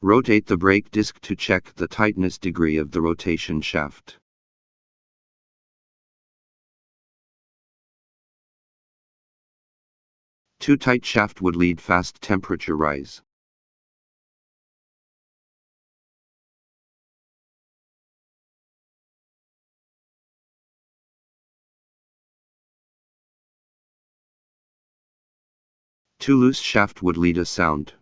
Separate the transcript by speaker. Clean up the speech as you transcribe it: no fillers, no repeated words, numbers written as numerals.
Speaker 1: Rotate the brake disc to check the tightness degree of the rotation shaft. Too tight shaft would lead fast temperature rise. Too loose shaft would lead a sound.